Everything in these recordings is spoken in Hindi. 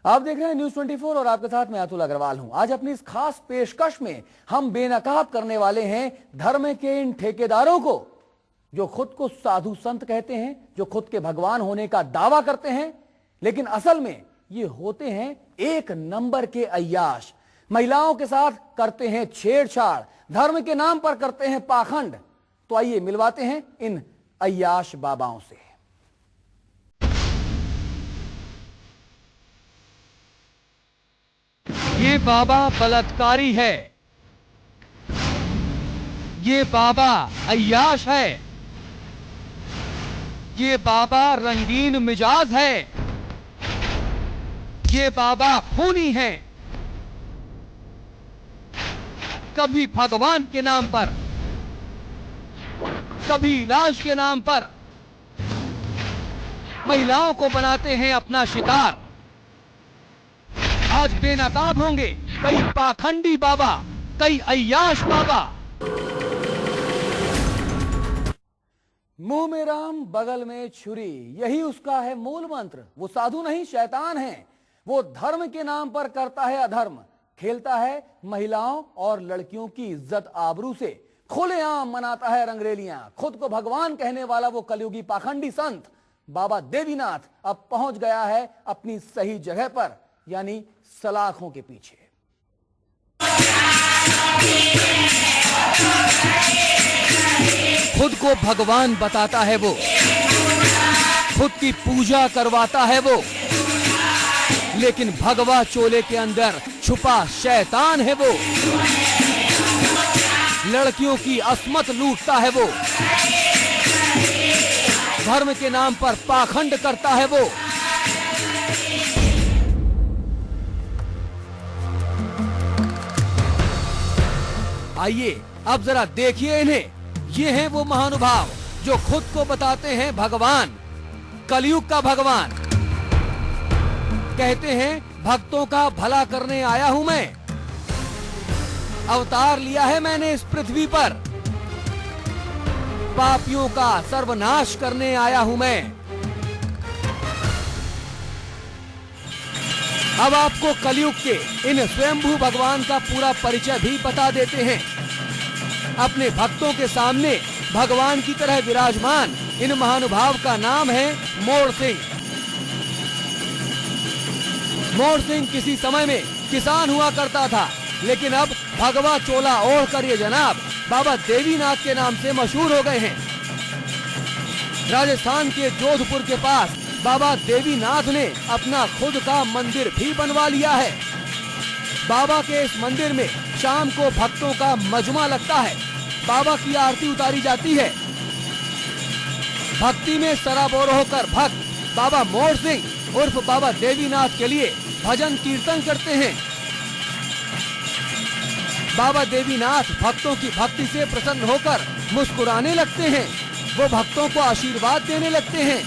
आप देख रहे हैं न्यूज 24 और आपके साथ मैं अतुल अग्रवाल हूं। आज अपनी इस खास पेशकश में हम बेनकाब करने वाले हैं धर्म के इन ठेकेदारों को जो खुद को साधु संत कहते हैं, जो खुद के भगवान होने का दावा करते हैं, लेकिन असल में ये होते हैं एक नंबर के अय्याश। महिलाओं के साथ करते हैं छेड़छाड़, धर्म के नाम पर करते हैं पाखंड। तो आइए मिलवाते हैं इन अय्याश बाबाओं से। ये बाबा बलात्कारी है, ये बाबा अय्याश है, ये बाबा रंगीन मिजाज है, ये बाबा खूनी है। कभी भगवान के नाम पर, कभी इलाज के नाम पर महिलाओं को बनाते हैं अपना शिकार। आज बेनकाब होंगे कई पाखंडी बाबा, कई अय्याश बाबा। मुंह में राम बगल में छुरी, यही उसका है मूल मंत्र। वो साधु नहीं शैतान है। वो धर्म के नाम पर करता है अधर्म, खेलता है महिलाओं और लड़कियों की इज्जत आबरू से, खुलेआम मनाता है रंगरेलियां। खुद को भगवान कहने वाला वो कलयुगी पाखंडी संत बाबा देवीनाथ अब पहुंच गया है अपनी सही जगह पर, यानी सलाखों के पीछे। खुद को भगवान बताता है वो, खुद की पूजा करवाता है वो, लेकिन भगवा चोले के अंदर छुपा शैतान है वो। लड़कियों की अस्मत लूटता है वो, धर्म के नाम पर पाखंड करता है वो। आइए अब जरा देखिए इन्हें। ये हैं वो महानुभाव जो खुद को बताते हैं भगवान, कलयुग का भगवान। कहते हैं भक्तों का भला करने आया हूं मैं, अवतार लिया है मैंने इस पृथ्वी पर, पापियों का सर्वनाश करने आया हूं मैं। अब आपको कलयुग के इन स्वयंभू भगवान का पूरा परिचय भी बता देते हैं। अपने भक्तों के सामने भगवान की तरह विराजमान इन महानुभाव का नाम है मोड़ सिंह। मोड़ सिंह किसी समय में किसान हुआ करता था, लेकिन अब भगवा चोला ओढ़कर ये जनाब बाबा देवीनाथ के नाम से मशहूर हो गए हैं। राजस्थान के जोधपुर के पास बाबा देवीनाथ ने अपना खुद का मंदिर भी बनवा लिया है। बाबा के इस मंदिर में शाम को भक्तों का मजमा लगता है, बाबा की आरती उतारी जाती है। भक्ति में सराबोर होकर भक्त बाबा मोड़ सिंह उर्फ बाबा देवीनाथ के लिए भजन कीर्तन करते हैं। बाबा देवीनाथ भक्तों की भक्ति से प्रसन्न होकर मुस्कुराने लगते हैं, वो भक्तों को आशीर्वाद देने लगते हैं।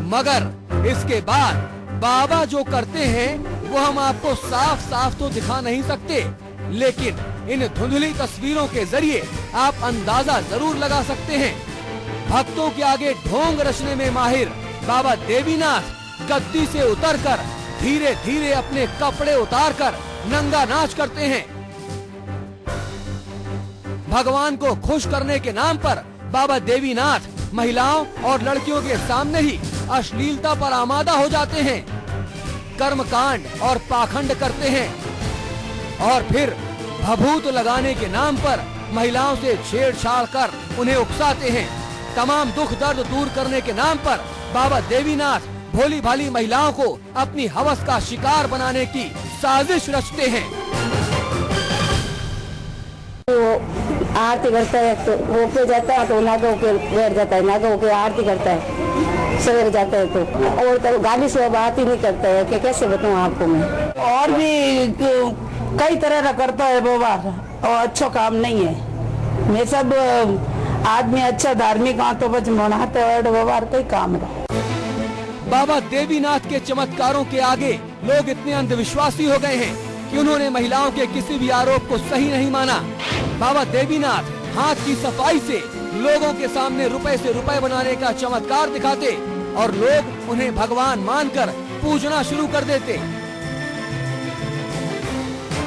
मगर इसके बाद बाबा जो करते हैं वो हम आपको साफ साफ तो दिखा नहीं सकते, लेकिन इन धुंधली तस्वीरों के जरिए आप अंदाजा जरूर लगा सकते हैं। भक्तों के आगे ढोंग रचने में माहिर बाबा देवीनाथ गद्दी से उतरकर धीरे धीरे अपने कपड़े उतारकर नंगा नाच करते हैं। भगवान को खुश करने के नाम पर बाबा देवीनाथ महिलाओं और लड़कियों के सामने ही अश्लीलता पर आमादा हो जाते हैं, कर्मकांड और पाखंड करते हैं और फिर भभूत लगाने के नाम पर महिलाओं से छेड़छाड़ कर उन्हें उकसाते हैं। तमाम दुख दर्द दूर करने के नाम पर बाबा देवीनाथ भोली भाली महिलाओं को अपनी हवस का शिकार बनाने की साजिश रचते हैं। वो आरती करता है तो होके जाता है, तो नागा होके बैठ जाता है, नागा होके आरती करता है, सवेरे जाता है तो। और तो गाली से बात ही नहीं करता है कि कैसे बताऊं आपको मैं। और भी कई तरह का करता है व्यवहार और अच्छा काम नहीं है। मैं सब आदमी अच्छा धार्मिक तो बच मनाते व्यवहार कई काम है। बाबा देवीनाथ के चमत्कारों के आगे लोग इतने अंधविश्वासी हो गए हैं कि उन्होंने महिलाओं के किसी भी आरोप को सही नहीं माना। बाबा देवीनाथ हाथ की सफाई से लोगों के सामने रुपए से रुपए बनाने का चमत्कार दिखाते और लोग उन्हें भगवान मानकर पूजना शुरू कर देते।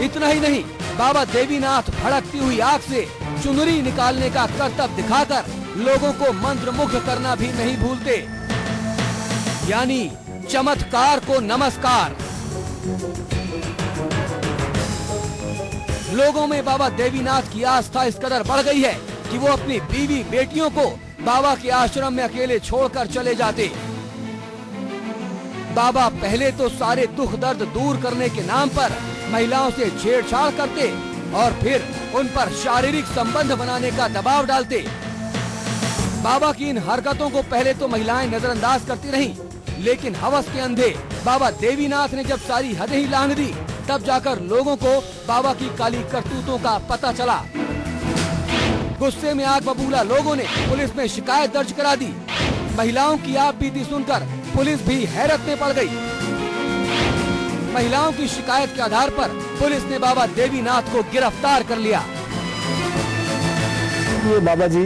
इतना ही नहीं, बाबा देवीनाथ भड़कती हुई आग से चुनरी निकालने का करतब दिखाकर लोगों को मंत्रमुग्ध करना भी नहीं भूलते। यानी चमत्कार को नमस्कार। लोगों में बाबा देवीनाथ की आस्था इस कदर बढ़ गई है कि वो अपनी बीवी बेटियों को बाबा के आश्रम में अकेले छोड़कर चले जाते। बाबा पहले तो सारे दुख दर्द दूर करने के नाम पर महिलाओं से छेड़छाड़ करते और फिर उन पर शारीरिक संबंध बनाने का दबाव डालते। बाबा की इन हरकतों को पहले तो महिलाएं नजरअंदाज करती रहीं, लेकिन हवस के अंधे बाबा देवीनाथ ने जब सारी हदें ही लांघ दी, तब जाकर लोगों को बाबा की काली करतूतों का पता चला। गुस्से में आग बबूला लोगों ने पुलिस में शिकायत दर्ज करा दी। महिलाओं की आप बीती सुनकर पुलिस भी हैरत में पड़ गई। महिलाओं की शिकायत के आधार पर पुलिस ने बाबा देवीनाथ को गिरफ्तार कर लिया। ये बाबा जी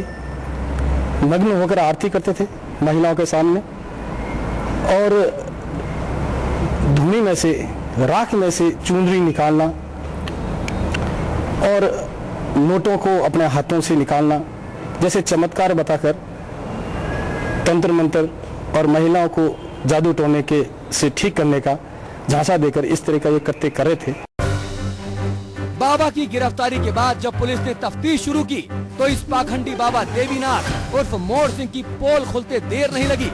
नग्न होकर आरती करते थे महिलाओं के सामने, और धूनी में से, राख में से चुनरी निकालना और नोटों को अपने हाथों से निकालना, जैसे चमत्कार बताकर तंत्र मंत्र और महिलाओं को जादू टोने के से ठीक करने का झांसा देकर इस तरह का ये करते कर रहे थे। बाबा की गिरफ्तारी के बाद जब पुलिस ने तफ्तीश शुरू की तो इस पाखंडी बाबा देवीनाथ उर्फ मोर सिंह की पोल खुलते देर नहीं लगी।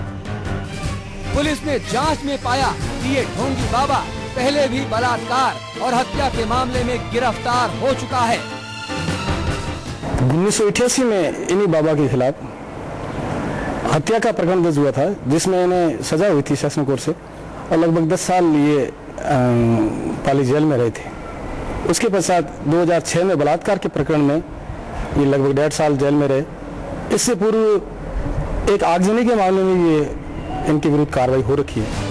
पुलिस ने जांच में पाया कि ये ढोंगी बाबा पहले भी बलात्कार और हत्या के मामले में गिरफ्तार हो चुका है। 1988 में इन्हीं बाबा के खिलाफ हत्या का प्रकरण दर्ज हुआ था, जिसमें इन्हें सजा हुई थी सेशन कोर्ट से, और लगभग 10 साल ये पाली जेल में रहे थे। उसके पश्चात 2006 में बलात्कार के प्रकरण में ये लगभग 1.5 साल जेल में रहे। इससे पूर्व एक आगजनी के मामले में ये इनके विरुद्ध कार्रवाई हो रखी है।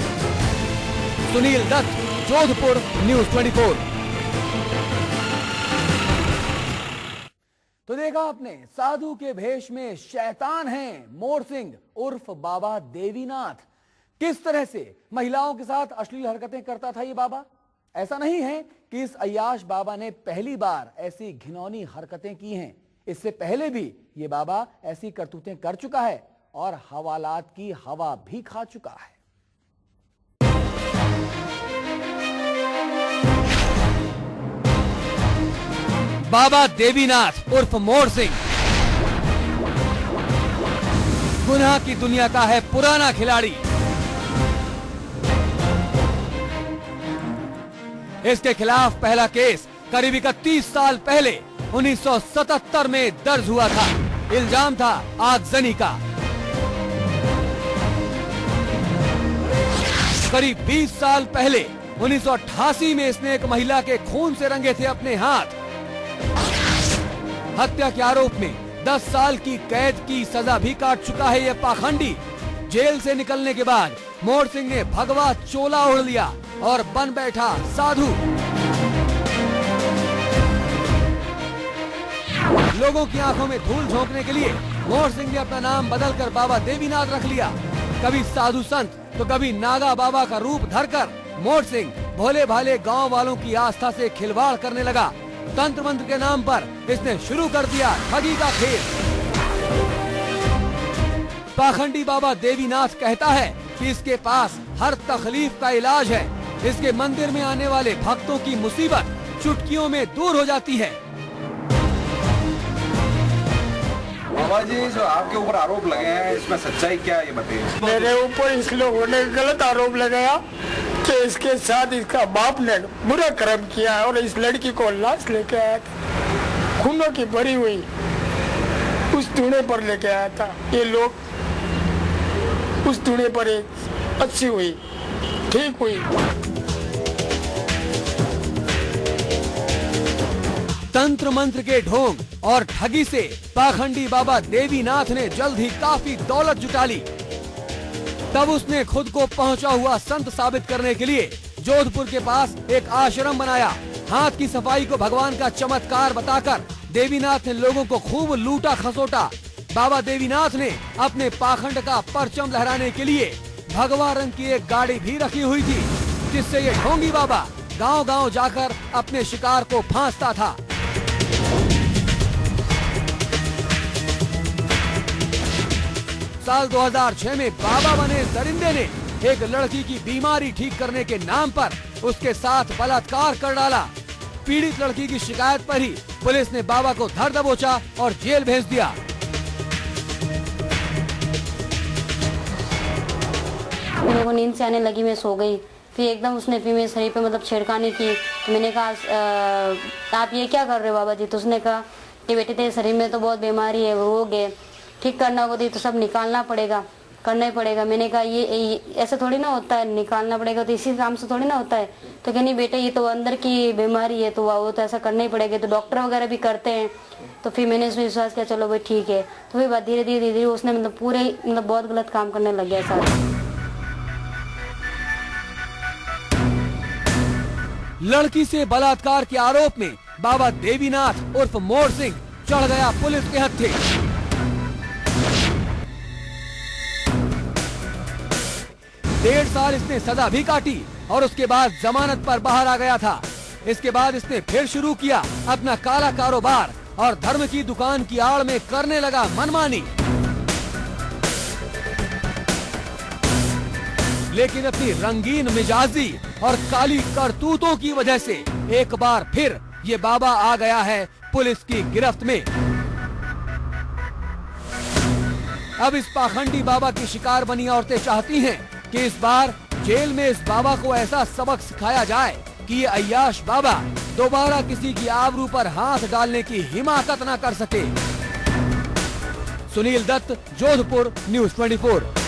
सुनील दत्त, जोधपुर, न्यूज़ 24। तो देखा आपने, साधु के भेष में शैतान हैं मोर सिंह उर्फ बाबा देवीनाथ। किस तरह से महिलाओं के साथ अश्लील हरकतें करता था ये बाबा। ऐसा नहीं है कि इस अय्याश बाबा ने पहली बार ऐसी घिनौनी हरकतें की हैं। इससे पहले भी ये बाबा ऐसी करतूतें कर चुका है और हवालात की हवा भी खा चुका है। बाबा देवीनाथ उर्फ मोर सिंह गुनाह की दुनिया का है पुराना खिलाड़ी। इसके खिलाफ पहला केस करीब 31 साल पहले 1977 में दर्ज हुआ था। इल्जाम था आगजनी का। करीब 20 साल पहले 1988 में इसने एक महिला के खून से रंगे थे अपने हाथ। हत्या के आरोप में 10 साल की कैद की सजा भी काट चुका है यह पाखंडी। जेल से निकलने के बाद मोर सिंह ने भगवा चोला ओढ़ लिया और बन बैठा साधु। लोगों की आंखों में धूल झोंकने के लिए मोर सिंह ने अपना नाम बदलकर बाबा देवीनाथ रख लिया। कभी साधु संत तो कभी नागा बाबा का रूप धरकर मोर सिंह भोले भाले गांव वालों की आस्था से खिलवाड़ करने लगा। तंत्र मंत्र के नाम पर इसने शुरू कर दिया ठगी का खेल। पाखंडी बाबा देवीनाथ कहता है कि इसके पास हर तकलीफ का इलाज है। इसके मंदिर में आने वाले भक्तों की मुसीबत चुटकियों में दूर हो जाती है। बाबा जी, जो आपके ऊपर आरोप लगे हैं, इसमें सच्चाई क्या है ये बताइए। मेरे ऊपर इस लोगों ने गलत आरोप लगाया कि इसके साथ इसका बाप ने बुरा कर्म किया है और इस लड़की को लाश लेके आया था, खूनों की भरी हुई उस टूने पर लेके आया था। ये लोग उस टूने पर एक अच्छी हुई, ठीक हुई। तंत्र मंत्र के ढोंग और ठगी से पाखंडी बाबा देवीनाथ ने जल्द ही काफी दौलत जुटा ली। तब उसने खुद को पहुंचा हुआ संत साबित करने के लिए जोधपुर के पास एक आश्रम बनाया। हाथ की सफाई को भगवान का चमत्कार बताकर देवीनाथ ने लोगों को खूब लूटा खसोटा। बाबा देवीनाथ ने अपने पाखंड का परचम लहराने के लिए भगवा रंग की एक गाड़ी भी रखी हुई थी, जिससे ये ढोंगी बाबा गांव-गांव जाकर अपने शिकार को फांसता था। साल 2006 में बाबा बने दरिंदे ने एक लड़की की बीमारी ठीक करने के नाम पर उसके साथ बलात्कार कर डाला। पीड़ित लड़की की शिकायत पर ही पुलिस ने बाबा को धर दबोचा और जेल भेज दिया। मेरे को नींद से आने लगी, मैं सो गई। फिर एकदम उसने फिर मेरे शरीर पे मतलब छेड़खानी की। तो मैंने कहा आप ये क्या कर रहे हो बाबा जी? तो उसने कहा कि बेटे तेरे शरीर में तो बहुत बीमारी है, रोग है, ठीक करना होगा तो सब निकालना पड़ेगा, करना ही पड़ेगा। मैंने कहा ये ऐसे थोड़ी ना होता है, निकालना पड़ेगा तो इसी काम से थोड़ी ना होता है। तो कहनी बेटे ये तो अंदर की बीमारी है, तो वो तो ऐसा करना ही पड़ेगा, तो डॉक्टर वगैरह भी करते हैं। तो फिर मैंने उसमें विश्वास किया, चलो भाई ठीक है। तो फिर धीरे धीरे उसने मतलब पूरे मतलब बहुत गलत काम करने लग गया सारा। लड़की से बलात्कार के आरोप में बाबा देवीनाथ उर्फ मोर सिंह चढ़ गया पुलिस के हत्थे। डेढ़ साल इसने सजा भी काटी और उसके बाद जमानत पर बाहर आ गया था। इसके बाद इसने फिर शुरू किया अपना काला कारोबार और धर्म की दुकान की आड़ में करने लगा मनमानी। लेकिन अपनी रंगीन मिजाजी और काली करतूतों की वजह से एक बार फिर ये बाबा आ गया है पुलिस की गिरफ्त में। अब इस पाखंडी बाबा की शिकार बनी औरतें चाहती हैं कि इस बार जेल में इस बाबा को ऐसा सबक सिखाया जाए कि ये अय्याश बाबा दोबारा किसी की आबरू पर हाथ डालने की हिमाकत न कर सके। सुनील दत्त, जोधपुर, न्यूज़ 24।